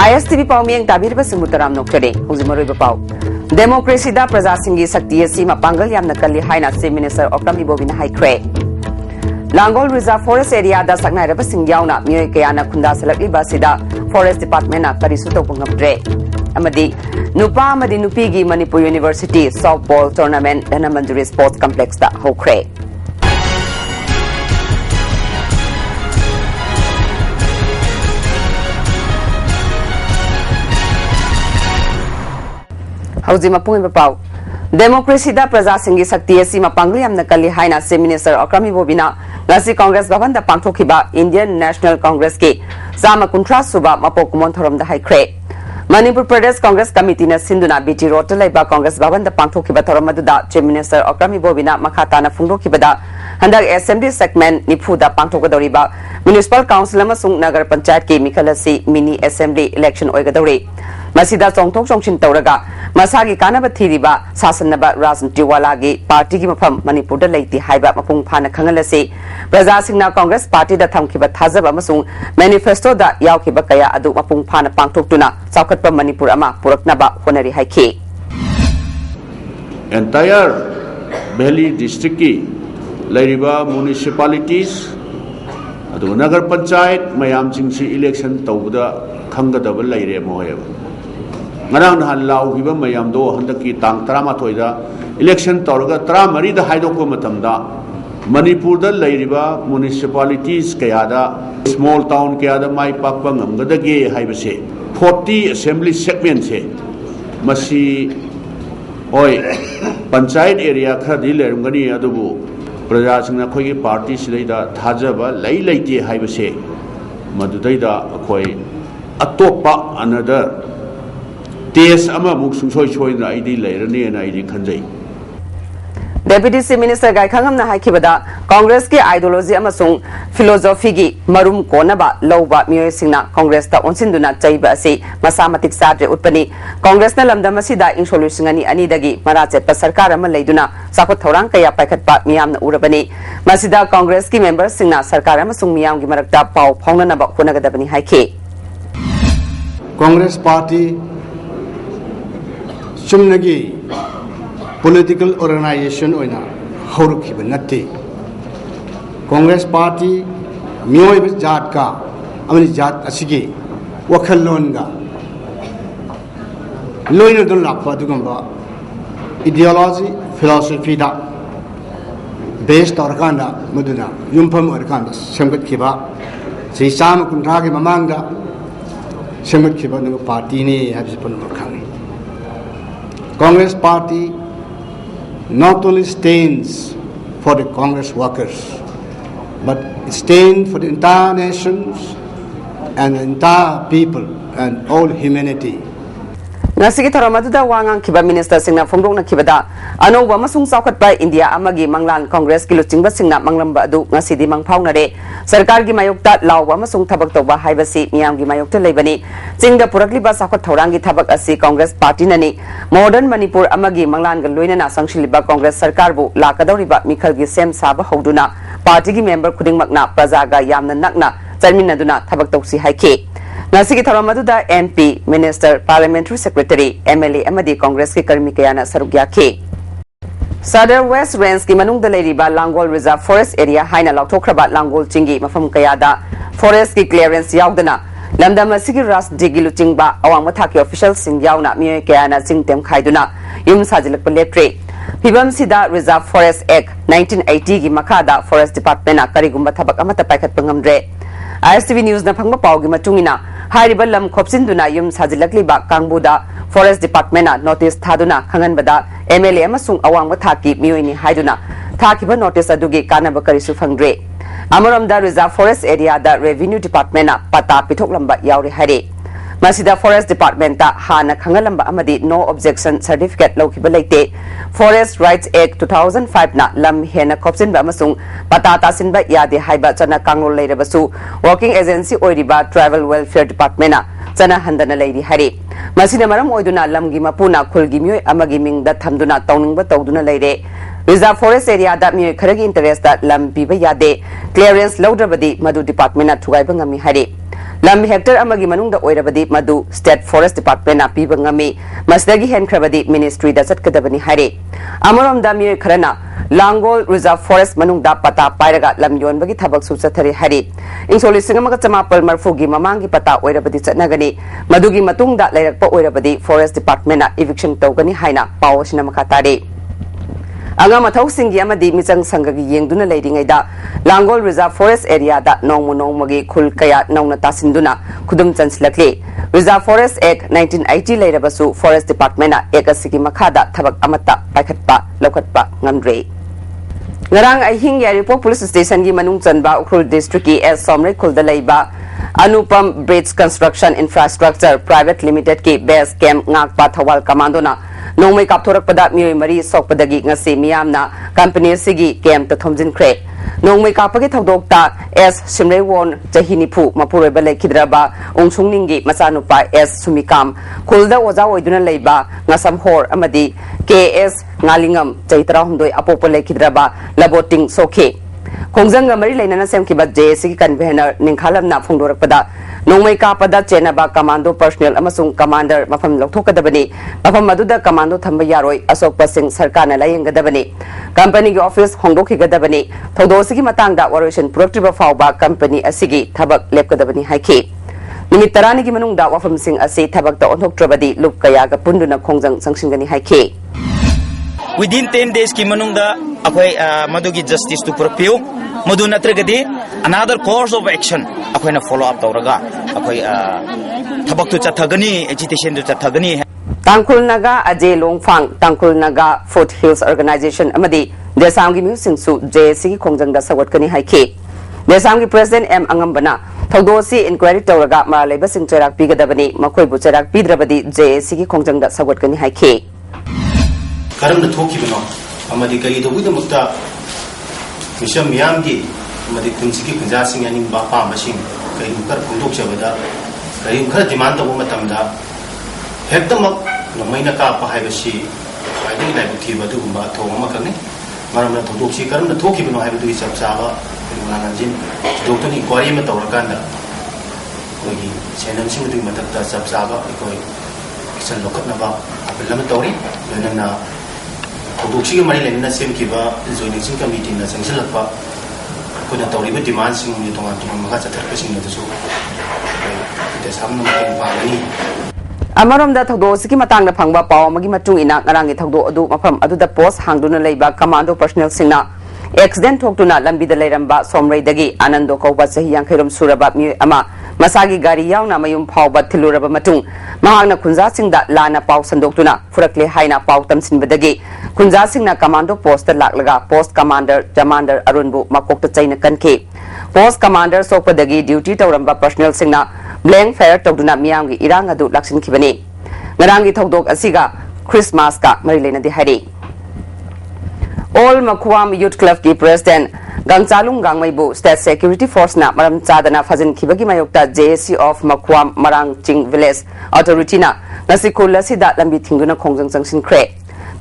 ISTV Pauming Tabir Basumutaram Nokere, Uzimori Pau. Democracy da Praza Singi Sakti Sima Pangal Yamnakali Haina, State Minister of Bobina High Cray. Langol Reserve Forest Area da Sakna Singyana, Muyakayana Kunda Selekli Basida, Forest Department, Parisuto Pungapre. Amadi Nupa Amadi Nupigi Manipuri University Softball Tournament and Manipuri Sports Complex da Hokre. Hauzima Pung Pau. Democracy da Praza Singi Sakti Sima Pangliam Nakali Haina, State Minister of Bobina, Nasi Congress Bhavan da Pangtokiba, Indian National Congress Ki, Sama Kuntra Suba, Mapokumon Thorum the High Cray. Manipur Pradesh Congress Committee na Sinduna BT Rotalaiba Congress Bhavan da Pangtokiba Thoramadu, Chief Minister of Bobina, Makatana Fundokibada, Handak Assembly Segment Nipuda Pangtokadoriba, Municipal Council Amasung Nagar Panchayat Ki Mikalasi Mini Assembly Election Oigadori. Masida Songtok Songshin Tauraga, Masagi Kanaba Thiriba, Sasanaba Razan Tiwalagi, Party Mapam, Manipur Lati Haiba Mapung Pana Kangalasi, Brazasingna Congress Party da Tamkiba Tazaba Masung, Manifesto da Yaukibakaya Adu Mapung Pana Pangtokuna, Sakatpa Manipur Ama, Puraknaba, Honari Haiki. Entire Valley District Lairiba municipalities, Adu Nagar Panchayat, Mayam Singsi election Tauda, Kangadabal Laire Moev. Ngarang nahan lau hiba mayam do handaki tang trama thoida election tawraga tra mari da haidok ko matamda Manipur da lairiba municipalities kayada small town kayada mai pakpa ngamgadage haibase 40 assembly segment se masi oi panchayat area khadi lerungani adubu praja singna khoi party sidaida thajaba lai laite haibase madudaida khoi atopa another Tes ama muksung soy na ID lairani na ID kanjai. Deputy Chief Minister Gai Khangam na haikibada Congress ki ideology amasung philosophy gi marum konaba lawba mioy singna Congress ta onsinduna chaiba ase masamatik sadre utpani Congress na lamdam asida insolution ani ani dagi marachet pa sarkar ama leiduna sakot thorang kaya paikhatpa miyam na urabani masida Congress ki members singna sarkar amasung miyam gi marakta pau phauna na ba khonagadabani haike. Congress Party Chumnagi political organization oina hauruki banati Congress Party mioy jat ka amani jat asigi wakhallon ga loina don lakpa dugamba ideology philosophy da based organda muduna yumpam organda semgat kiba sei sam kuntra ge mamanga semgat kiba no party ni habsi pon khang Congress Party not only stands for the Congress workers, but it stands for the entire nations and the entire people and all humanity. Nasigi Taramada Wangang Kiba Minister Singna Fumrong Kibada, Anova Masung Sakat by India Amagi Manglan Congress Kiluching Singna Manglamba Du Nasidi Mangpaunare, Sarkargi Mayukta Lawa Masung Tabaktoba Hibasi, Miamgi Mayukta Lebani, Singa Purakliba Sakat Torangi Tabak Asi Congress Party Nani, Modern Manipur Amagi Manglan Galuina Sangshiliba Congress Sarkarbu, Lakadoriba Mikalgi Sem Saba Hoduna, Party member Kuding Magna, Prazaga Yamna Nakna, Terminaduna Tabaktosi Haike. Nasigi Taramada MP, Minister, Parliamentary Secretary, MLA Amadi Congress ki Karmi Kayana Sarugya K. Sadar West Range ki Manung Dalariba Langol Reserve Forest Area Haina Lautokraba Langol Chingi Mafam Kayada Forest ki clearance Yaudana Lamda Masigi Ras Digilu Chingba Awang Mataki officials Sing Yauna Mio Kayana Sing Tem Kaiduna Yum Sajilak Pelepre Pibam Sida Reserve Forest Act 1980 ki Makada Forest Department Karigumba Tabak Amata Pakat Pangamdre ISTV News na Pangma Pau gi Matungina Hariba Lam Kopsinduna Yum Sajilakliba Kangbuda Forest Department notice Thaduna Kanganbada MLA Amasung Awang Mataki Mioini Haiduna Takiba notice Adugi Kanaba Karisu Fangre Amaramda Reserve Forest Area da Revenue Department Pata Pitoklamba Yauri Hari Masida Forest Department ta Hana Kangalamba Amadi No Objection Certificate Lokibalate Forest Rights Act 2005 na Lam Hena Kopsinba Amasung Patata Sinba Yadi Haiba Chana Kangol Basu Working Agency Oiriba Travel Welfare Department Chana Handana Lady Hari Masina Maram Oiduna Lamgi Mapuna Kulgimyo Amagi Ming da Tanduna Towning Batoduna Lady Reserve Forest Area da Mi Karagi interest that Lam Biba Yade Clearance Loader Badi Madu Department at Tugaibangami Hari lam hector amagi manungda oirabadi madu state forest department na piba ngami masdagi henkrabadi ministry da chatkadabani haire amarom da mi kharana langol reserve forest manungda pata pairaga lam yonbagi thabak su chathari haire insoli singamaga chamapal marfugi mamangi pata oirabadi chatnagani madugi matungda lairakpa oirabadi forest department na eviction tawgani haina pawasina makatare anga mathau singi amadi michang sangagi yengduna leiringaida langol reserve forest area da nongmagi khul kaya nauna tasinduna khudum chanslakle reserve forest act 1980 leirabasu forest department na ekasigi makhada thabak amata paikhatpa lokhatpa ngamre ngarang ahing yaripok police station gi manung chanba ukrul district ki as somre khulda leiba anupam bridge construction infrastructure private limited ki base camp ngakpa thawal commando na nongmai kapthorakpada mioi mari sokpadagi ngasi miyamna company sigi camp ta thomjin khre nongmai kapagi thodokta s simrewon jahinipu mapureba lekhidraba ongchungningi machanupa s sumikam khulda oja oiduna leiba ngasam hor amadi ks ngalingam chaitra humdoi apopa lekhidraba laboting sokhe khongjanga mari leinana semkiba jc convener ningkhalamna phongdorakpada nongmai kapada chenaba commando personnel amasung commander mafam lokthokadabani mafam maduda commando thamba yaroi asok pasing sarkarna layengadabani company gi office hongdokhigadabani thodosigi matangda waroition productive fawba company asigi thabak lepkadabani haikhi nimit tarani gi manungda wafam sing asi thabak ta onthoktrabadi lup kaya ga punduna khongjang sangsingani haikhi within 10 days ki manungda akhoi madugi justice to purpiu madu natragadi another course of action akhoi na follow up tawraga akhoi thabak tu chathagani agitation tu chathagani tangkul naga aje longfang tangkul naga foothills organization amadi desam gi musing su jc gi khongjang da sawat kani haikhe desam gi president m angambana thodosi inquiry tawraga mara leba sing cherak pigadabani makoi bu cherak pidrabadi jc gi khongjang da sawat kani haikhe karamna thokibano amadi kai do buda mutta misham yamgi amadi kunsigi kunjasing ani ba pa masing kai kar pundok chabada kai khar demand to matamda hektamak nomaina ka pa haibashi aiding lai buthi badu gumba thoma makane maramna thodok si karamna thokibano haibadu hi chapsaba nanjin doktoni inquiry ma tawrakanda kogi channel sing du matakta chapsaba koi action lokatna ba apelama tawri nana Produksi kemari lainnya semkiba joining committee na sangsil apa kuna tawriba demand sing ni tongan maka chathar ka sing nasu kita samna makin pagani amarom da thogdo siki matang na phangba paw magi matung ina ngarangi thogdo adu mafam adu da post hangduna leiba commando personnel singna accident thokduna lambi da leiramba somrei dagi anando kawba sahi yankairom suraba mi ama masagi gari yauna mayum phawba thiluraba matung mahangna khunja singda lana paw sandoktuna furakle haina paw tamsinbadagi khunja singna commando post laklaga post commander jamander arunbu makokta chaina kanke post commander sokpadagi duty tawramba personnel singna blank fire tawduna miyamgi irang adu laksin khibani ngarangi thogdok asiga christmas ka mari lena di hari all makwam youth club ki president gangchalung gangmaibu state security force na maram chadana fajin khibagi mayokta JSC of makwam marang ching village authority na nasi kulasida lambi thinguna khongjang changsin khre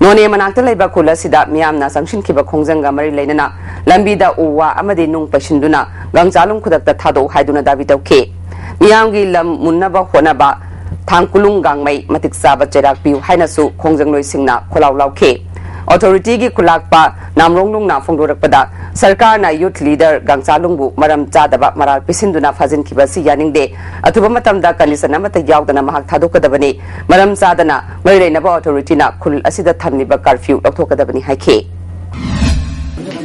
none manakta leiba kulasida miyamna sangsin khiba khongjanga mari leinana lambi da uwa amadi nung pasinduna gangchalung khudakta thado haiduna dabi tawke miyamgi lam munnaba honaba thangkulung gangmai matik saba cherak piu hainasu khongjang noi singna kholaw lauke authority gi kulakpa namronglung na phongdorakpada sarkar na youth leader gangchalungbu maram chadaba maral pisinduna fajin khibasi yaningde atuba matamda condition amata yawdana mahak thadokadabani maram chadana marireinaba authority na khul asida thamniba curfew lokthokadabani haikhe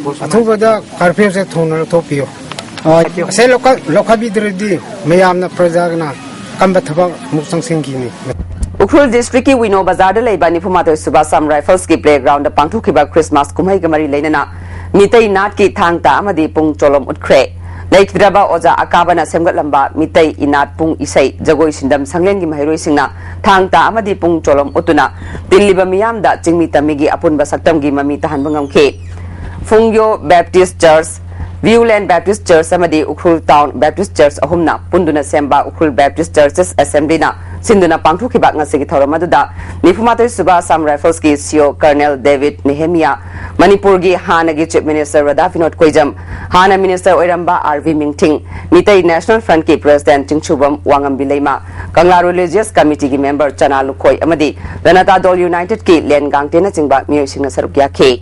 अथुबदा curfew से थोनर थोपियो से लोकाबिद्रदी मयामना प्रजागना कंबा थबा मुक्संग सिंगिनी Ukhrul district की विनो बाजार लेबा निफुमातो सुबासम rifles की playground पांथुखिबा Christmas कुमई गमरी लेनना मितई नाट की थांगता अमदी पुंग चोलम उठख्रे लेखिद्रबा ओजा अकाबना सेमगलंबा मितई इनाट पुंग इसई जगोई सिंदम संगलेन की महिरोई सिंगना थांगता अमदी पुंग चोलम उतुना दिल्लीबा मियामदा चिंगमी तमिगी अपुनबा सक्तम की ममी तहनबा ngamखे फुंगयो baptist church Viewland baptist church अमदी उखरुल टाउन बैप्टिस्ट चर्च अहुमना पुंदुना सेम्बा उखरुल बैप्टिस्ट चर्चेस असेंबली ना Sinduna Pangthukhiba ngasigi thoram aduda Nifumatoi Suba Assam Rifles ki CEO Colonel David Nehemia Manipur gi Hanagi Chief Minister Radha Vinod Koijam Hana Minister Oiramba RV Mingting Mitai National Front ki President Chingchubam Wangam Bileima Kangla Religious Committee ki member Chana Lukoi amadi Janata Dol United ki Len Gangtena Chingba Miyosingna Sarukya ke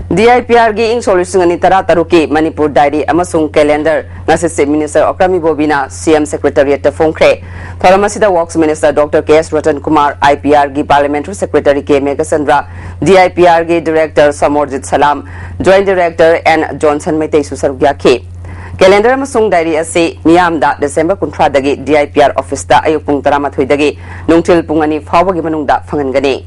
DIPR gi ing solution ani tara taruki Manipur diary amasung calendar ngasi Minister Okrami Bobina CM Secretariat ta phongkre thoramasida Works Minister Dr. KS Ratan Kumar IPR gi Parliamentary Secretary K Megasandra DIPR gi Director Samorjit Salam Joint Director N Johnson Metei susarugya ke calendar amasung diary ase miyamda December 13 dagi DIPR office da ayupung 13 dagi nungtil pungani fawagi manungda phangangani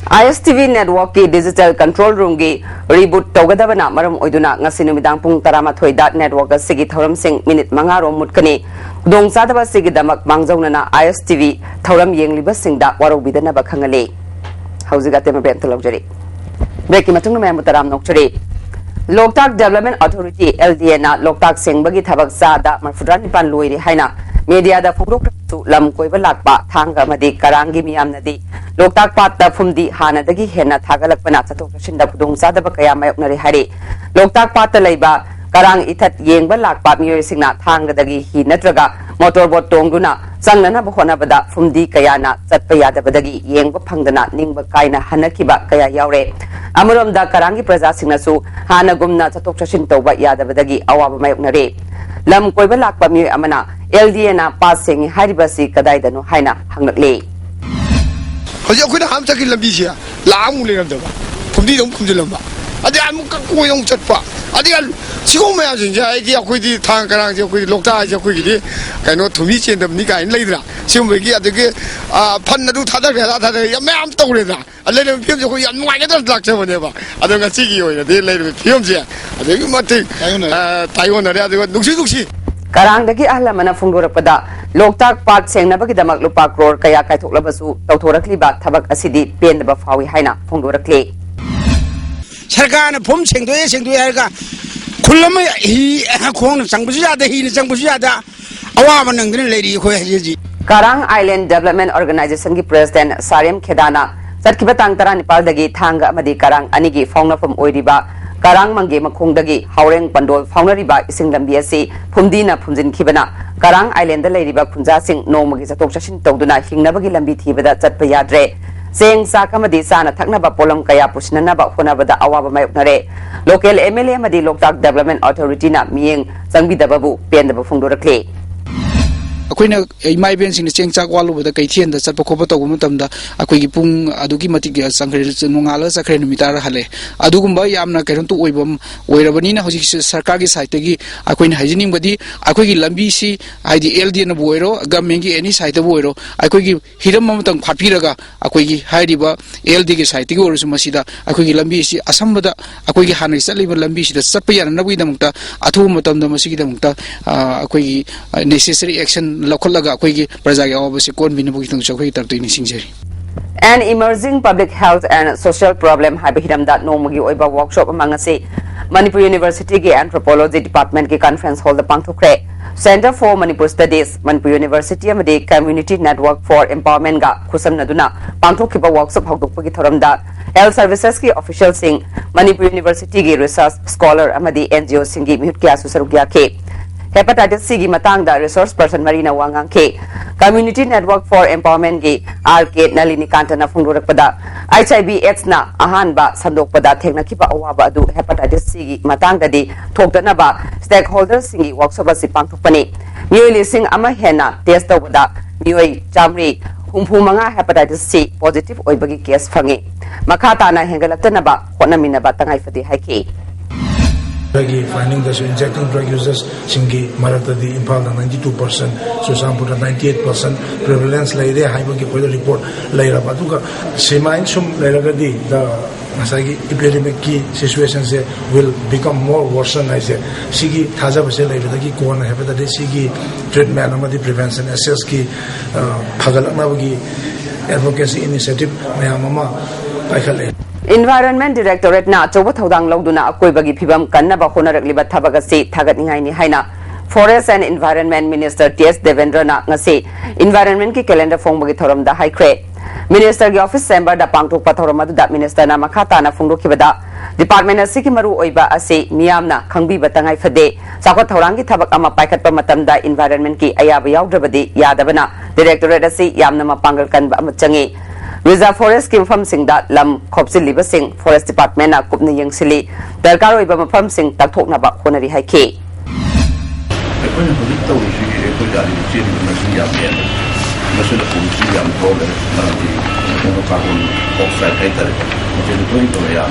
ISTV network ki digital control room gi reboot togadabana maram oiduna ngasi numidang pung 13 da network asigi thoram sing minute 5 rom mutkani dong sadaba sigi damak mangjawnana ISTV thoram yengliba singda warobidana bakhangale hauziga tema bental lojari breki matung me mutaram nokchari Loktak Development Authority LDA na Loktak sengbagi thabak sada marfudran nipan loiri haina media da phurok tu lam koiba lakpa thanga madi karangi miyamnadi Loktak patta phumdi hanadagi hena thagalakpana chatok chinda phudung sada ba kaya mayoknari hari Loktak patta leiba karang ithat yengba lakpa miyoi singna thangadagi hi natraga motorboat tongduna sangnana bahona bada phumdi kaya na chatpa yadabadagi yengba phangdana ningba kaina hanakiba kaya yaure Amuram da karangi praja singna su hana gumna chatok chashin tawba yadabadagi awaba mayoknari lam koiba lakpa miyoi amana LDA na pass sengi haribasi kadaidano haina hangnakle Hojia kuna hamsa ki lambi sia lamu le ngam phumdi dong phumdi lamba adi amu ka ko yong chatpa adi al sigo me ajin ja ai akoi di thang karang je akoi lokta je akoi di kaino thumi chen dam ni kai leidra sim we gi adi ge phan na du thada ga thada ya me am taw le da ale le phim je ko ya nwai ga da lak che ne ba adi nga chi gi yo ne de le phim je adi gi mate taiwan na adi nuksi Karang dagi ahla mana phungdorakpada Loktak Park sengnabagi damak lupa crore kaya kaithoklabasu tawthorakliba thabak asidi pendaba fawi haina phungdorakle सरकार ने form सेंगदोए हारगा खुलम ही खोंग संगबसु यादा ही संगबसु यादा अवाब नंगदने लेरी खोय हजी Karang Island Development Organization ki President Sarem Khedana satkiba tang tara Nepal dagi thanga amadi Karang anigi faungnafam oiriba Karang mangge makhongdagi haureng pandol faunariba ising lambi asi phumdina phumjin khibana Karang Island da leiriba khunja sing nomagi chatok chashin tawduna hingnabagi lambi thibada chatpa yadre Seng sakamadi sana thaknaba polam kaya pusnanaba honabada awaba mayoknare local MLA madi Loktak Development Authority na miyeng sangbidababu pendaba phungdorakle अखोइना इमाइ बेन सिंग चेंग चाक वालु बदा कैथियन दा चप खोप तगु मतमदा अखोइगी पुंग अदुगी मतिग संग्रे नुंगाला सखरे नुमितार हले अदुगुंबा यामना कैरन तु ओइबम ओइरबनिना होजि सरकार की साइटगी अखोइना हाइजिनिंग बदी अखोइगी लंबी सी आइडी एलडी न बोइरो गवर्नमेंट की एनी साइट बोइरो अखोइगी हिरम मतंग फापिरगा अखोइगी हाइरिबा एलडी की साइटगी ओरसु मसिदा अखोइगी लंबी सी असमबदा अखोइगी हानै चलिबा लंबी सी दा चप याना नबुइ दमुक्ता अथु मतमदा मसिगी दमुक्ता अखोइगी necessary action An emerging public health and social problem habihiram that nomagi oiba workshop amangase Manipur University ki Anthropology Department ki conference hall the Pangthokre Center for Manipur Studies Manipur University amadi Community Network for Empowerment ga khusam naduna Pangthokhiba workshop hawdokpagi thoramda Health Services ki official sing Manipur University ki research scholar amadi NGO singi mihut kya susarugya ke Hepatitis C gi matang da resource person Marina Wangang ke Community Network for Empowerment gi RK Nalini Kantana phungdorakpada HIV/AIDS na ahan ba sandokpada thengnakiba awaba adu hepatitis C gi matang da di thokdana ba stakeholders singi workshop asi pangthokpani mioi lising ama hena test tawda mioi chamri humpu manga hepatitis C positive oibagi case phangi makhata na hengalakna ba honamina ba tangai fati haike finding the injecting drug users singi marata di impal 92% so sampura 98% prevalence lai de haiba ki koida report lai ra batuka semain sum lai ra di the masagi epidemic ki situation se will become more worsen I say sigi thaja base lai ra ki kon hepatitis sigi treatment amadi prevention assess ki phagalna bagi advocacy initiative mayamama paikale Environment Directorate na choba thodang lawduna akoi bagi phibam kanna ba honarak liba thabagasi thagat ningai ni haina Forest and Environment Minister T.S. Devendrana ngasi Environment ki calendar fongbagi thoram da haikre. Minister ki office chamber da pangthok pathoram adu da minister na makhata na phongdokibada Department asiki maru oiba ase miyamna khangbi batangai phade sakwa thorangi thabak ama paikhatpa matamda environment ki ayaba yaudrabadi yadabana directorate ase yamna mapangal kanba amachangi Reserve Forest ki mafam singda lam khopsil liba sing Forest Department na kupni yengsili darkar oiba mafam sing takthokna ba khonari haike Aikoina hojik tawisi ekoi dali chini masin yam yen masin da kumsi yam tole marati no carbon oxide kai tare je to to ya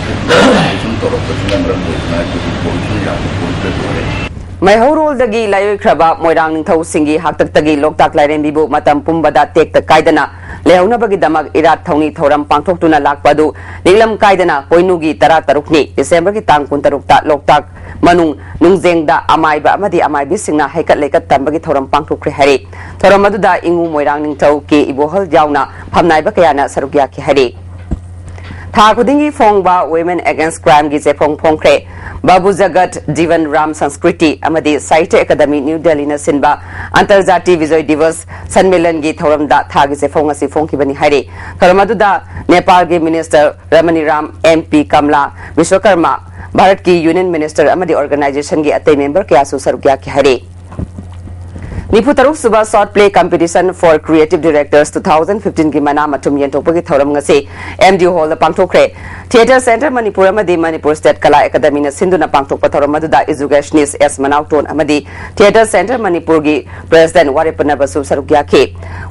sun to ro to nan ram bo na to pollution yam polluted Mai horol dagi layoy kraba moirang ning thau singi haktak tagi loktak lairem bibu matam pumbada tek ta kaidana lehauna bagi damak irat thauni thoram pangthok tuna lakpadu ninglam kaidana poinugi tara tarukni December ki tang 16 ta loktak manung nungjeng da amaiba amadi amaibi singna haikat lekat tambagi thoram pangthok kre hari thoram adu da ingu moirang ning thau ke ibohal jauna phamnai ba kayana sarukya ki hari Tha khudingi phongba Women Against Crime gi je phongkre Babu Jagat Jivan Ram Sanskriti amadi Sahitya Academy New Delhi na sinba Antarjati Vijay Divas Sanmelan gi thoram da tha gi je phongasi phongkibani haire thoramadu da Nepal gi Minister Ramani Ram MP Kamla Vishwakarma Bharat ki Union Minister amadi organization gi atay member kya su sarukya ki haire Nipu Taruk Suba Short Play Competition for Creative Directors 2015 ki mana matum yentokpagi thoram ngasi MD Hall da pangthokre Theatre Center Manipur amadi Manipur State Kala Academy na sinduna pangthokpa thoram adu da educationist S Manauton amadi Theatre Center Manipur gi President Waripana basu sarukya ke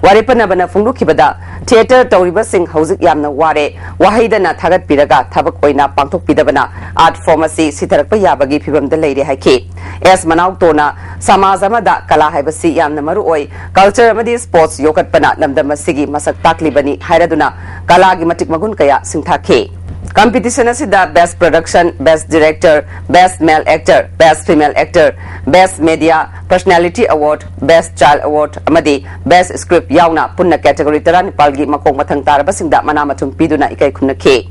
Waripana bana phungdukibada theatre tawriba sing hauzik yamna ware wahaidana thagat piraga thabak oina pangthok pidabana art form asi sitharakpa yabagi phibam da leire haike S Manautona samaj amada kala haibasi yamna maru oi culture amadi sports yokatpana lamdam asigi masak taklibani hairaduna kala gi matik magun kaya singthake Competition asida Best Production, Best Director, Best Male Actor, Best Female Actor, Best Media Personality Award, Best Child Award, amadi Best Script yauna punna category tara nipalgi makong mathang taraba singda manamatum piduna ikai khunna ke.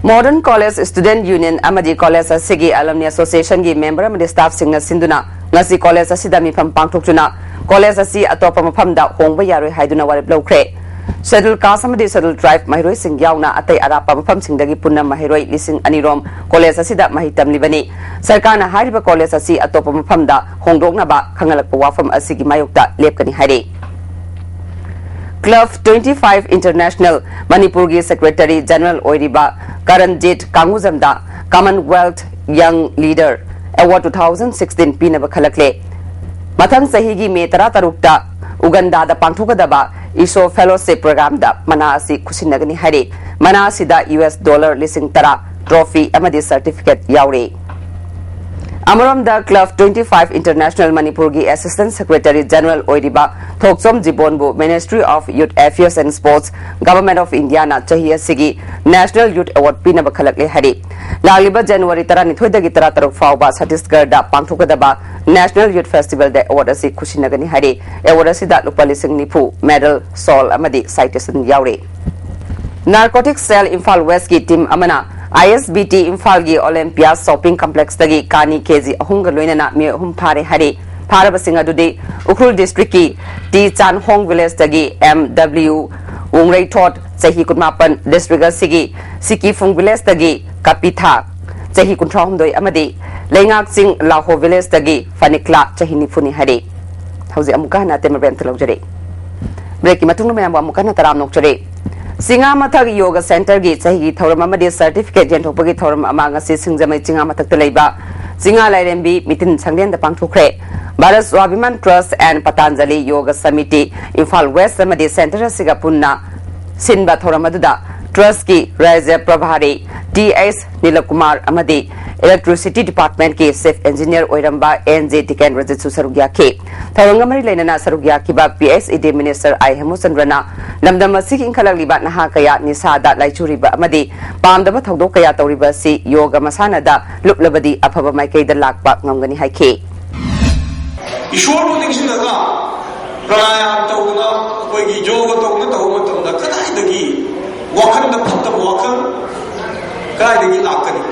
Modern College Student Union amadi College asigi Alumni Association gi member amadi staff singna sinduna ngasi college asida mifam pangthokchuna College asi atopa mafamda hongba yaroi haiduna warip lawkre Schedule caste amadi schedule tribe mahiroi sing yauna atai arapa mafam singdagi punna mahiroi lising anirom college asida mahitam libani sarkarna hariba college asi atopa mafamda hongdokna ba khangalakpa wafam asigi mayokta lepkani haire Club 25 International Manipur gi Secretary General Oiriba Karanjit Kanguzamda Commonwealth Young Leader Award 2016 pinaba khalakle Mathang sahigi me tara tarukta Uganda da pangthokadaba ISO Fellowship Program da mana asi khusinagani haire mana asida US dollar lising tara trophy amadi certificate yaure Amaram da Club 25 International Manipur gi Assistant Secretary General Oiriba Thoksom Jibonbu Ministry of Youth Affairs and Sports Government of India na chahi asigi National Youth Award pinaba khalakle haire Lagliba January 12 dagi 13 fauba Chhattisgarh da pangthokadaba National Youth Festival da award asi khusinagani haire award asi da lupalising nipu medal sol amadi citation yaure Narcotics Cell Imphal West ki team amana ISBT Imphal gi Olympia Shopping Complex tagi kani kg ahunga loinana me hum phare hare pharaba singa dudi Ukrul District ki T Chan Hong Village tagi MW Ungrei Thot chahi kutmapan district sigi Siki Phung Village tagi Kapitha chahi kunthahumdoi amadi Leingak Sing Laho Village tagi Fanikla chahi nifuni hare hauji amuka na temerben thlojare break ki matung me amuka na taram nokjare Singa Mathag Yoga Center gi chahi thoram amadi certificate yentokpagi thoram amanga si singjamai Singa Mathak leiba Singa Lairembi mitin sanglen da pangthokre Bharat Swabiman Trust and Patanjali Yoga Samiti Imphal West amadi center asiga punna sinba thoram aduda Trust ki Raja Prabhari TS Nilakumar amadi Electricity Department ki Chief Engineer Oiramba NJ Tiken Rajit Sarugya ke Tharangamari Lainana Sarugya ki ba PSED Minister I Hemusandrana Namdamasi Inkalaliba Naha Kaya Nisada Laichuriba Amadi Pamdaba Thogdo Kaya Tauriba si Yoga Masanada Luklabadi Apaba Maike the Lakba Ngangani Haike Ishwar Muningsinaga Pranayam Toguna Wagi Yoga Toguna Toguna Kanaidagi Wakan the Patam Wakan Kaidagi Lakani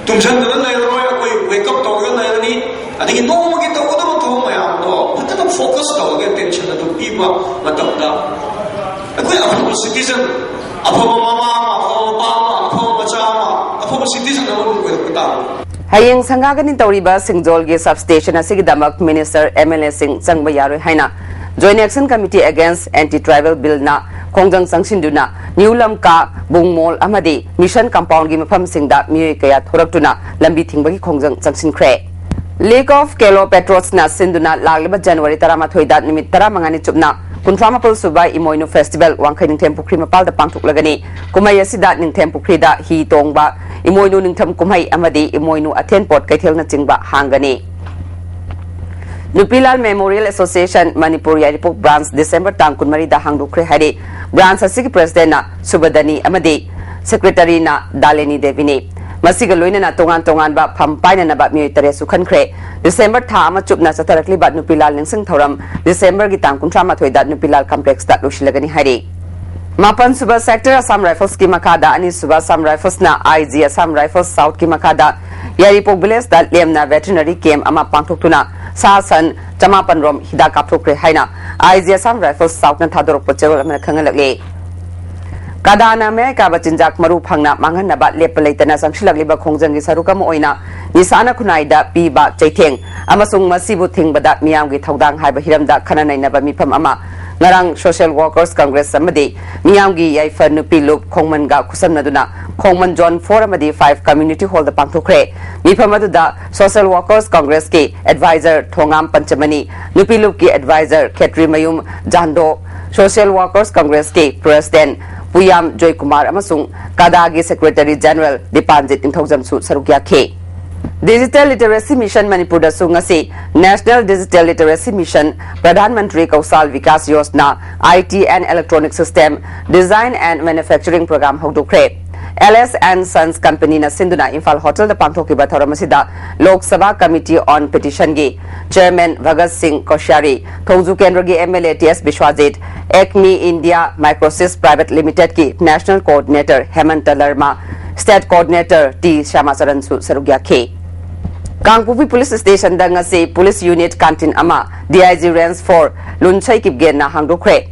tumshandana leiroi akoi wake up tawga leirani adigi noma gi tawga ma thaw mayam do fatata focus tawga tension adu piba matamda akoi afu citizen afu mama afu baba afu bachama afu citizen amu ko ta Hayeng Sangaganin Tauriba Singjol ge substation asigidamak Minister MLA Singh Changba yaroi haina Joint Action Committee Against Anti-Tribal Bill na Kongjang Sangsinduna New Lamka Bungmol Amadi Mission Compound gi mafam singda mioi kaya thoraktuna lambi thingbagi Kongjang Sangsinkhre Lake of Kelo Petros na sinduna lagliba January 13 da nimit 15 ni chupna Kuntramapul Subai Imoinu Festival Wangkai Ningthem Pukri Mapal da pangthuklagani Kumai asida Ningthem Pukri da hi tongba Imoinu Ningthem Kumai amadi Imoinu Athen Port Kaithelna chingba hangani Nupilal Memorial Association Manipuri Yaripok Branch December tang kunmari da hangdukre hari branch asigi president na Subadani amadi secretary na Daleni Devini Masiga loina na tongan ba pampaina na ba mi tare su khankre December tha ama chupna satarakli ba Nupilal ningsing thoram December gi tang kuntra ma thoida Nupilal complex ta lushilagani hari Mapan Suba Sector Assam Rifles ki makada ani Suba Assam Rifles na IG Assam Rifles South ki makada Yaripok Village da lemna veterinary camp ama pangthuktuna sasan chamapan rom hida kapthokre haina IG Assam Rifles South na thadorok pachel amna khangalakle Kadana me ka bachinjak maru phangna manghan na ba lepalaitana sangshilakliba khongjang gi sarukam oina nisana kunaida pi ba chaitheng amasung masibu thingbada miyam gi thodang haiba hiramda khananai na ba mifam ama ngarang Social Workers Congress amadi miyam gi yaifa nupi lup khongman ga khusamnaduna khongman John 4 amadi 5 community hall da pangthokre mifam aduda Social Workers Congress ki advisor Thongam Panchamani nupi lup ki advisor Khetri Mayum Jando Social Workers Congress ki president Puyam Joy Kumar amasung Kadagi Secretary General Dipanjit Inthojam su sarukya khe Digital Literacy Mission Manipur da sungasi National Digital Literacy Mission Pradhan Mantri Kausal Vikas Yojana IT and Electronic System Design and Manufacturing Program hokdukre LS and Sons Company na sinduna Imphal Hotel da pangthokiba thoramasida Lok Sabha Committee on Petition gi Chairman Bhagat Singh Koshari Thongju Kendra gi MLA TS Bishwajit Acme India Microsys Private Limited ki National Coordinator Hemant Larma State Coordinator T Shamasaran su sarugya khe Kangpupi Police Station da ngasi Police Unit Canteen ama DIG Range 4 Lunchai kipgen na hangdukre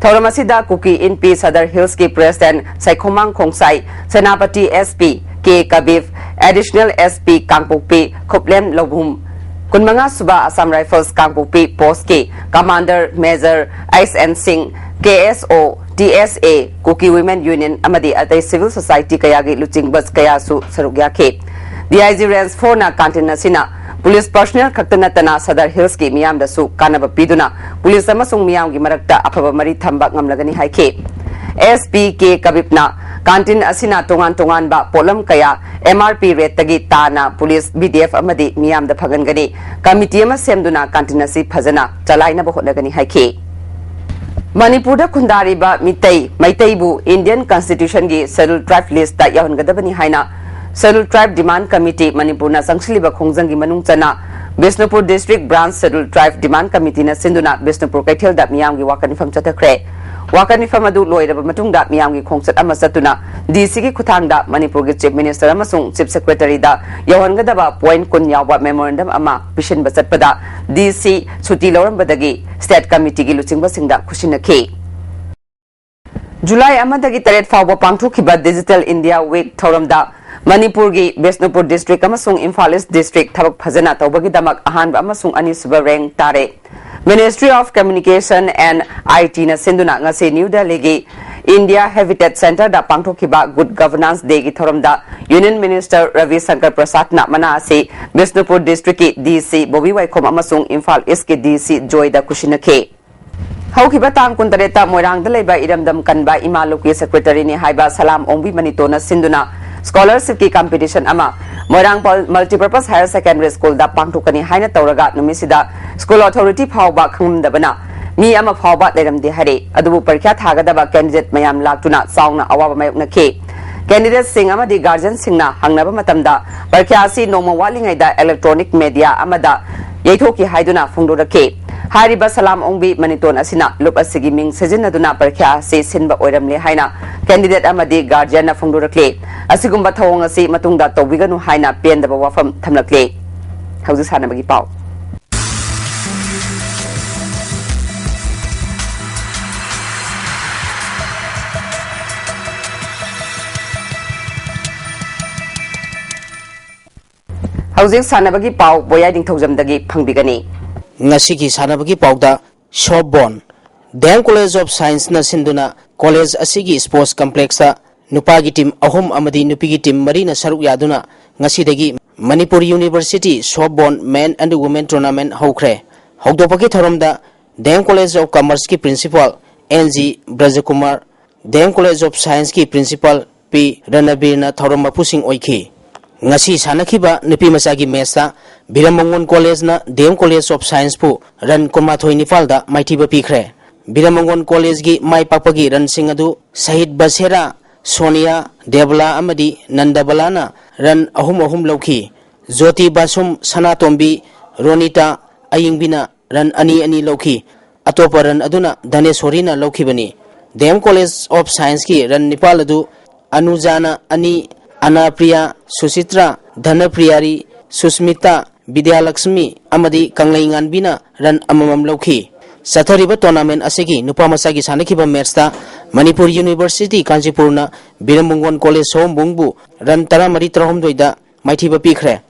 Thoramasida Kuki in P Sadar Hills ki President Saikhomang Khongsai Senapati SP K Kabif Additional SP Kangpupi Khoplem Lobhum Kunmanga Suba Assam Rifles Kangpupi Post ki Commander Major ISN Singh KSO TSA Kuki Women Union amadi atai Civil Society kayagi luching bus kaya su sarugya khe DIG Range 4 na canteen asina Police personnel khaktana tana Sadar Hills ki miyam da su kanaba piduna police amasung miyam gi marakta afaba mari thamba ngamlagani haikhe SPK Kabipna canteen asina tongan ba polam kaya MRP rate tagi tana police BDF amadi miyam da phagangani committee ama semduna canteen asi phajana chalaina ba hodagani haikhe Manipur da khundari ba maitai bu Indian Constitution gi scheduled tribe list da yahongadabani haina Scheduled Tribe Demand Committee Manipur na sangsiliba khongjang manung chana Bishnupur District Branch Scheduled Tribe Demand Committee na sinduna Bishnupur Kaithel da miyam gi wakanifam chatakre wakanifam adu loiraba matung da miyam gi khongchat ama satuna DC gi khuthang da Manipur gi Chief Minister amasung Chief Secretary da yawhangadaba point kun yawa memorandum ama pishin basatpada DC suti lorambadagi State Committee gi luchingba singda khusinakhe July amadagi taret fawba pangthokhiba Digital India Week thoramda Manipur gi Bishnupur District amasung Imphal East District thabak phajana tawbagi damak ahanba amasung anisuba rank tare Ministry of Communication and IT na sinduna ngase New Delhi gi India Habitat Center da pangthokhiba Good Governance Day gi thoramda Union Minister Ravi Shankar Prasad na mana ase Bishnupur District ki DC Bobby Waikhom amasung Imphal East ki DC Joy da kushinakhe Haukiba tang kuntareta moirang da leiba iramdam kanba Imaluki Secretary ni haiba Salam Ongbi Manito na sinduna Scholarship ki competition ama Moirang Multipurpose Higher Secondary School da pangthokani haina tawraga numisida School Authority phawba khangdabana mi ama phawba leramde hare adubu parikha thagadaba candidate mayam laktuna saungna awaba mayokna khe candidate sing amadi guardian singna hangnaba matamda parikha si noma walingai da electronic media amada yaithoki haiduna phungdorakhe Hariba Salam Ongbi Maniton asina lup asigi ming sejinaduna parikha se sinba oiramle haina candidate amadi guardian na phongdorakle asigumba thawong asi matungda tawbiganu haina pendaba wafam thamlakle hauji sanabagi pau hauji sanabagi pau boya ding thawjamdagi phangbigani ngasigi sanabagi pauda shopbon Dam College of Science na sinduna college asigi sports complex ta nupagi team ahum amadi nupigi team marina saruk yaduna ngasidagi Manipuri University Shopbon Men and Women Tournament haukre haudopaki tharamda Dam College of Commerce ki principal NG Brajakumar Dam College of Science ki principal P Ranabir na tharam pusing oiki ngasi sanakhiba nupi masagi mesa Biramangon College na Dam College of Science pu ran komathoi nifalda maithiba pikre Biramangon College gi mai papagi ran singadu Sahid Basera Sonia Devla amadi Nandabalana ran ahum lauki Jyoti Basum Sanatombi Ronita Ayingbina ran ani lauki atopa ran aduna Danesorina lauki bani Dam College of Science ki ran nipaladu Anujana ani Anapriya Susitra Dhanapriyari Susmita Vidyalakshmi amadi Kangleingan bina ran amamam lauki Sathariba tournament asigi nupa masagi sanakiba matchta Manipur University Kanchipurna Biramangon College Sombungbu ran taramari trahomdoida maithiba pikre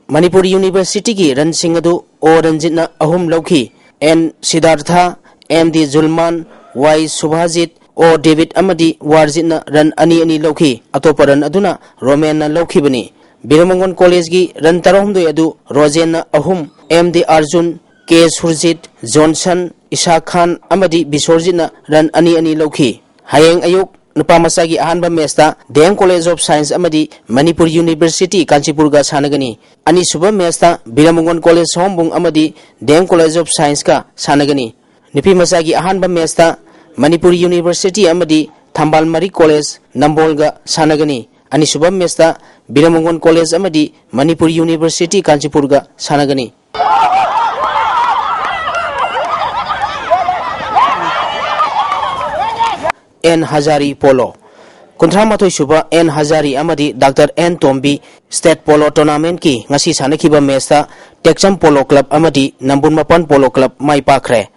Manipur University ki ran singadu o ranjitna ahum lauki N Siddhartha MD Zulman Y Subhajit o David amadi warjitna ran ani lauki atopa ran aduna Roman na lauki bani Biramangon College gi ran tarahomdoi adu Rojen ahum MD Arjun K Surjit Johnson Isha Khan amadi Bisorjina ran ani lauki hayeng ayuk nupa masagi ahanba mesta Dam College of Science amadi Manipur University Kanchipur ga sanagani ani suba mesta Biramangon College Sombung amadi Dam College of Science ka sanagani nupi masagi ahanba mesta Manipur University amadi Thambalmari College Nambol ga sanagani ani suba mesta Biramangon College amadi Manipur University Kanchipur ga sanagani N Hazari Polo Kuntramathoi suba N Hazari amadi Dr. N Tombi State Polo Tournament ki ngasi sanakiba matchta Tekcham Polo Club amadi Nambun Mapan Polo Club mai pakre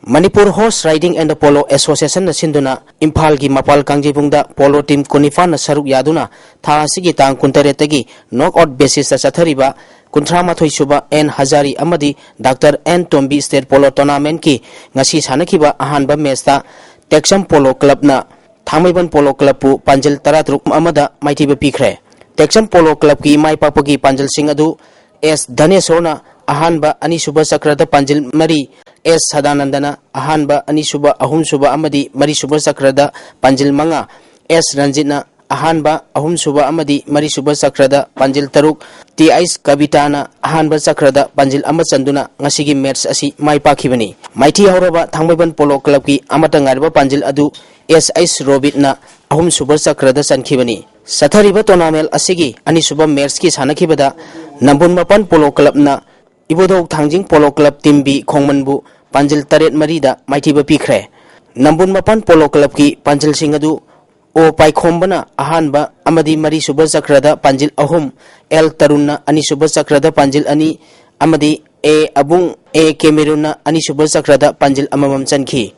Manipur Horse Riding and Polo Association na sinduna Imphal gi Mapal Kangjibungda Polo Team Konifa na saruk yaduna tha asigi tang kuntaretagi knockout basis ta chathariba Kuntramathoi suba N Hazari amadi Dr. N Tombi State Polo Tournament ki ngasi sanakiba ahanba matchta Tekcham Polo Club na Thangmaiban Polo Club pu Panjil Taratruk amada maithiba pikre Tekcham Polo Club ki mai papagi Panjil sing adu S Dhanesona ahanba ani suba sakrada Panjil mari S Sadanandana ahanba ani suba ahum suba amadi mari suba sakrada Panjil manga S Ranjitna ahanba ahum suba amadi mari suba sakrada Panjil taruk T Ice Kabitana ahanba sakrada Panjil amachanduna ngasigi match asi mai pakhibani maithi horaba Thangmaiban Polo Club ki amata ngarba Panjil adu S Ice Robitna ahum suba sakrada sankhibani sathariba tournament asigi ani suba match ki sanakibada Nambun Mapan Polo Club na Ibodok Thangjing Polo Club team B Khongmanbu Panjil Taret Marida maithiba pikre Nambun Mapan Polo Club ki Panjil singadu o paikhombana ahanba amadi mari suba sakrada Panjil ahum L Tarunna ani suba sakrada Panjil ani amadi A Abung A Cameruna ani suba sakrada Panjil amamam chankhi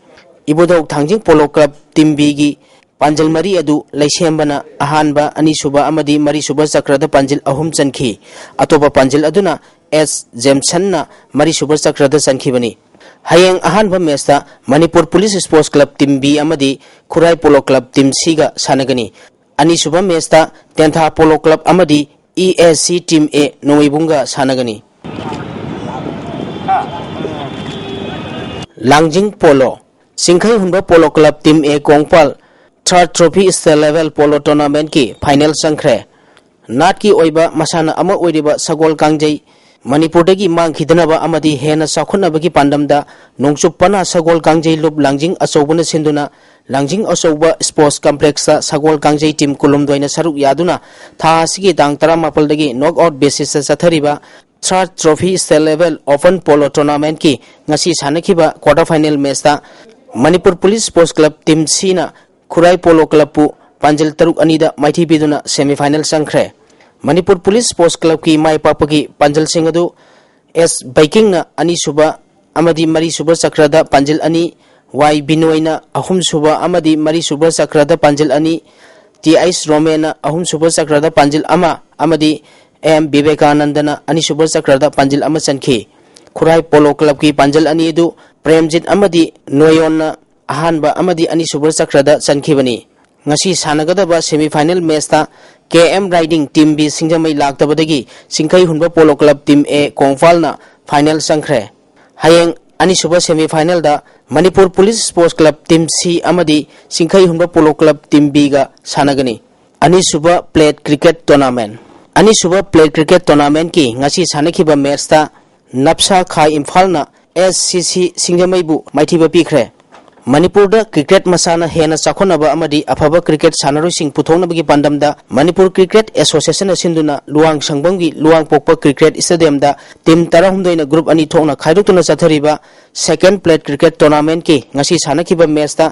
Ibodok Thangjing Polo Club team B gi Panjil mari adu laisembana ahanba ani suba amadi mari suba sakrada Panjil ahum chankhi atopa Panjil aduna S Jameson na mari suba sakrada sankhibani hayeng ahanba matchta Manipur Police Sports Club team B amadi Khurai Polo Club team C ga sanagani ani suba matchta Tentha Polo Club amadi ESC team A Noibunga sanagani Langjing Polo Singkhai Hunba Polo Club team A Kongpal third trophy state level polo tournament ki final sangkhre nat ki oiba masana ama oiriba sagol kangjei Manipur dagi mang khidanaba amadi hena sakhunaba ki pandamda nongchupana sagol kangjei lup langjing achobuna sinduna langjing achoba sports complex sa sagol kangjei team kulumdoina saruk yaduna tha asigi dang 18 dagi knockout basis sa sathariba third trophy state level open polo tournament ki ngasi sanakhiba quarter final match ta Manipur Police Sports Club team C na Khurai polo club पु पांजल तरुक अनीदा माइथी पिदुना semifinal संख्रे Manipur police sports club की माई पापकी पांजल सिंह अदु एस बाइकिंग ना अनि सुबा अमदी मरी सुबा चक्रदा पांजल अनि वाई बिनोइना अहुम सुबा अमदी मरी सुबा चक्रदा पांजल अनि टी आइस रोमेना अहुम सुबा चक्रदा पांजल अमा अमदी एम विवेकानंदना अनि सुबा चक्रदा पांजल अमा चनखी खुराई पोलो क्लब की पांजल अनि दु प्रेमजित अमदी नोयोना अहानबा अमदी अनि सुबा चक्रदा चनखीबनी ngasi sanagadaba semifinal match ta KM Riding team B singjamai laktabadagi singkai hunba polo club team A kongfal na final sangkhre hayeng ani suba semifinal da Manipur Police Sports Club team C amadi singkai hunba polo club team B ga sanagani ani suba plate cricket tournament ki ngasi sanakhiba match ta napsa khai imphal na SCC singjamai bu maithiba pikre Manipur da cricket masana hena chakhonaba amadi afaba cricket sanaroi sing puthongnabagi pandamda Manipur Cricket Association asinduna luang sangbanggi luang pokpa cricket stadium da team 16 na group ani thokna khaidokna chathariba second plate cricket tournament ki ngasi sanakhiba match da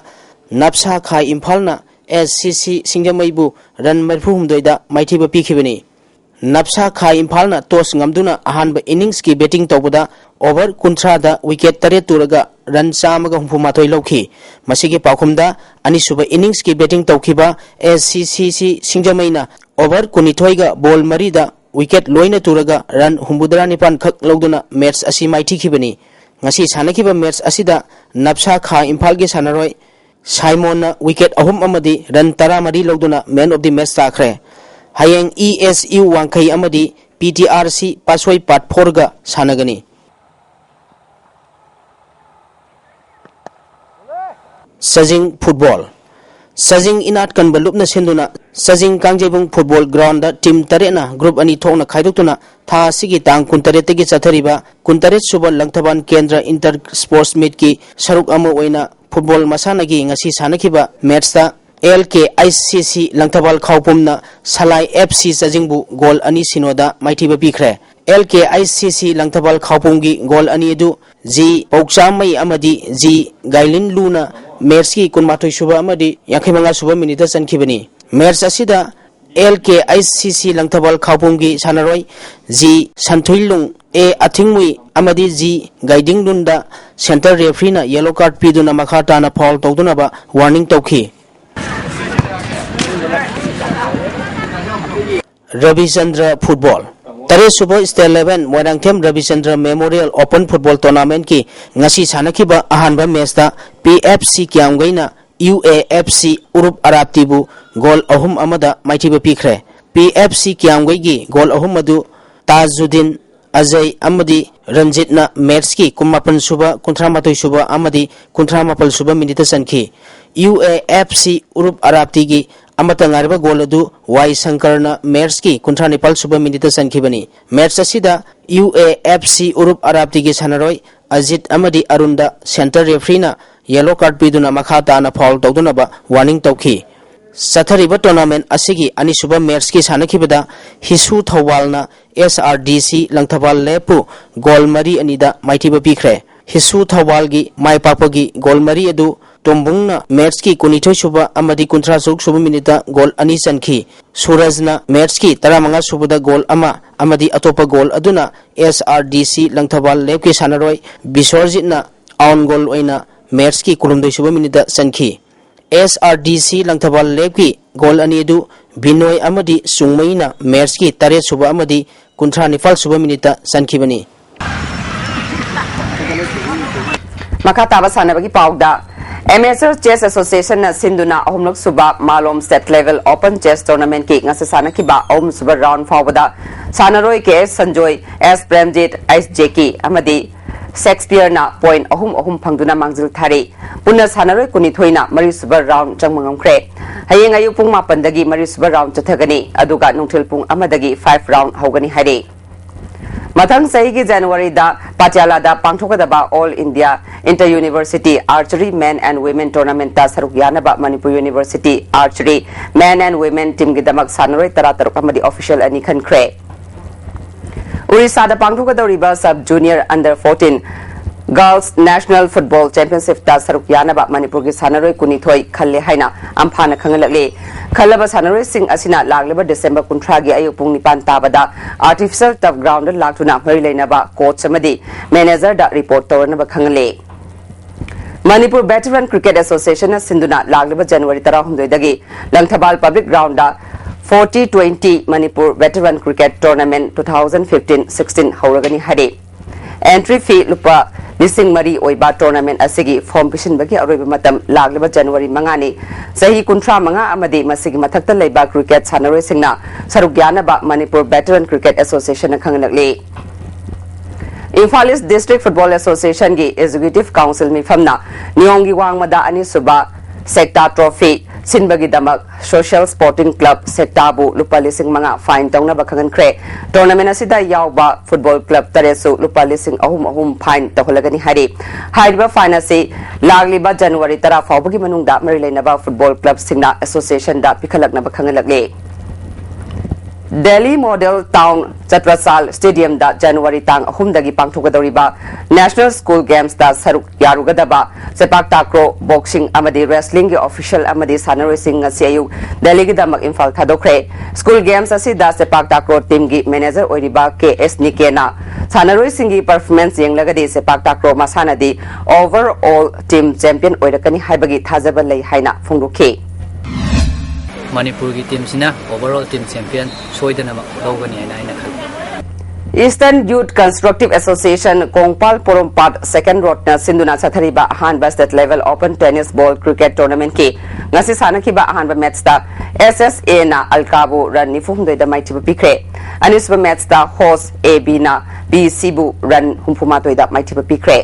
napsa khai imphal na SCC singjamaibu run marphumdoi da maithiba pikhibani napsa khai imphal na toss ngamduna ahanba innings ki batting tawbada over kunthra da wicket tare turaga run chamaga humpumathoi lokhi masigi pakhumda ani suba innings ki batting tawkhiba SCC singjamaina over kunithoi ga ball mari da wicket loina turaga run humbudra nipan khak logduna match asi maithi khibani ngasi sanakhiba match asida napsa kha imphal ge sanaroi Simon na wicket ahum amadi run 13 logduna man of the match takhre hayeng ESU wangkai amadi PTRC pasoi part 4 ga sanagani Sajing football Sajing inat kan balupna senduna Sajing kangjebung football ground da team tarena group ani thokna khaidoktuna tha sigi tang kuntare tegi chathariba kuntare suba langthaban kendra inter sports meet ki saruk amo oina football masana gi ngasi sanakhiba match da LKICC langthabal khawpumna Salai FC Sajingbu goal ani sinoda maithiba pikre LKICC langthabal khawpumgi goal ani edu G Paukchamai amadi G Gailin Luna match ki kunmathoi suba amadi yakhimanga suba minute sankhibani match asida LKICC langthabal khawpumgi sanaroi G Santhuilung A Athingmui amadi G Guiding Lunda center referee na yellow card piduna makhata na foul tawduna ba warning tawkhi Ravi Chandra Football Tare Suba State 11 Moirangthem Ravi Chandra Memorial Open Football Tournament ki ngasi sanakhiba ahanba match da PFC Kyamgaina UAFC Urup Arabtibu goal ahum amada maithiba pikre PFC Kyamgai gi goal ahum adu Tajuddin Ajay amadi Ranjit na match ki kumapan suba kunthramatoi suba amadi kuntramapal suba minute sankhi UAFC Urup Arabti gi amata ngariba goal adu Y Sankarna match ki kuntranipal suba minute sankhibani match asida UAFC Urup Arabti gi sanaroi Ajit amadi Arunda center referee na yellow card piduna makhata na foul tawduna ba warning tawkhi Sathariba tournament asigi ani suba match ki sanakhibada Hisu Thawalna SRDC langthabal lepu goal mari anida maithiba pikre Hisu Thawal gi mai papagi goal mari adu Tombungna match ki kunithoi suba amadi kunthra suk suba minute goal ani chankhi Surajna match ki 15 subada goal ama amadi atopa goal aduna SRDC langthabal lepki sanaroi Bisorjitna on goal oina match ki kulumdoi suba minute chankhi SRDC langthabal lepki goal ani du Binoy amadi Sungmaina match ki 3 suba amadi kunthra nifal suba minute chankhibani Makata basanabagi pauda MSR Chess Association na sinduna ahumlok suba malom state level open chess tournament ki ngasa sanakhiba ahum suba round fawada sanaroi ke Sanjoy S Premjit SJK amadi Shakespeare na point ahum phangduna mangjil thari punna sanaroi kunithoina mari suba round changmangam kre hayeng ayu pung 8 dagi mari suba round chathagani aduga nungthil pung 1 dagi 5 round hogani hari Mathang Sahi January da Patiala da Pangthokadaba All India Inter University Archery Men and Women Tournament ta saruk yanaba Manipur University Archery Men and Women team gidamak sanaroi tarataruk amadi official ani khankre Orissa da Pangthokadoriba Sub Junior Under 14 Girls National Football Championship ta saruk yanaba Manipur gi sanaroi kunithoi khalle haina amphana khangalakle khalaba sanaroi sing asina lagleba December 13 gi ayuk pung 9 tabada artificial turf ground laktuna mari leinaba coach amadi manager da report tawrnaba khangale Manipur Veteran Cricket Association na sinduna lagleba January 19 dagi Langthabal Public Ground da 40-20 Manipur Veteran Cricket Tournament 2015-16 hauragani hade entry fee lupa lising mari oiba tournament asigi form pishin bagi aroiba matam lagleba January mangani sahi kuntra manga amadi masigi mathakta leiba cricket sanaroi singna sarugyana ba Manipur Veteran Cricket Association na khangalakle Imphal East District Football Association gi Executive Council mi famna Nyongi Wangmada ani suba Sector Trophy Sinbagi Damak Social Sporting Club Sectabu lupa lising manga fine tongna bakhangan kre tournament asida yawba football club taresu lupa lising ahum fine toholagani hari haiba fine ase lagliba January 10 fawbagi manungda marileinaba football club singna association da pikhalakna bakhangalakle Delhi Model Town Chatrasal Stadium da January tang ahumdagi pangthogadoriba National School Games da saruk yarugadaba sepak takraw boxing amadi wrestling gi official amadi sanaroi sing asiyu Delhi gi damak Imphal thadokre School Games asida sepak takraw team gi manager oiriba KS Nikena sanaroi sing gi performance yenglagadi sepak takraw masanadi overall team champion oirakani haibagi thajaba lei haina phongdokhe Manipur ki team sina overall team champion soidana logani aina khal Eastern Youth Constructive Association Kongpal Porompat second road na sinduna sathariba ahanba state level open tennis ball cricket tournament ki ngasi sanakiba ahanba match ta SSA na Alkabu run nifumdoi da maitiba pikre anisba match ta host AB na BCbu run humpumatoi da maitiba pikre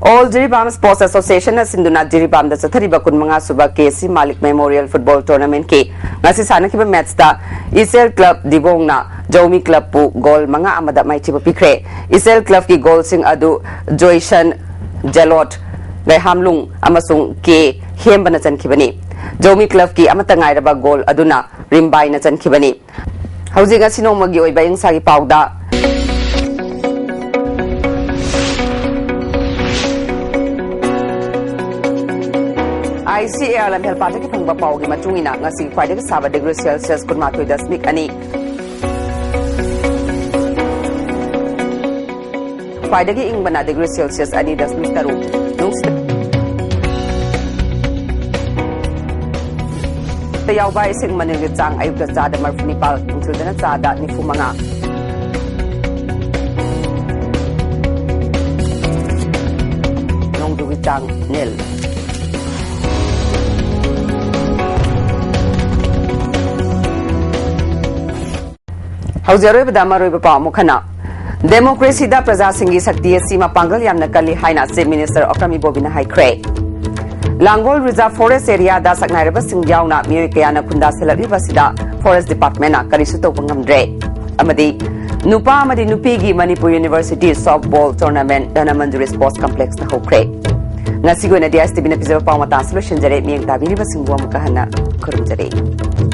All Jiribam Sports Association na sinduna Jiribam da sathariba kunmanga suba KC Malik Memorial Football Tournament ki ngasi sanakiba match ta Isel Club Dibong na Jomi Club pu goal manga amada maitiba pikre Isel Club ki goal sing adu Joyshan Jalot Gaihamlung amasung K Hembana chankibani Jomi Club ki amata ngairaba goal aduna Rimbai na chankibani Haujiga sinomagi oiba ingsagi pauda ICA lamhel party ki phangba pawgi matungina ngasi khwaide ka saba degree Celsius kunmathoi dasmik ani khwaide ki ingbana degree Celsius ani dasmik taru tayawba ising manil chang ayukta chada marfunipal tungchildana chada nifumanga nongdugi chang nil Haujaroi Badamaroi Bapa Mukhana Democracy da Praja Singhi Sakti Sima Pangal Yamna Kali Haina Chief Minister Okrami Bobina Haikre Langol Reserve Forest Area da Saknairaba Singjawna Miyoi Kayana Kunda Selariba Sida Forest Department na Karisu Topangamdre Amadi Nupa Amadi Nupigi Manipur University Softball Tournament Dana Manjuri Sports Complex na Hokre Ngasigo na ISTV na Pizza Pawmata Solution Jare Miyang Tabiri Basingwa Mukahana Kurumjare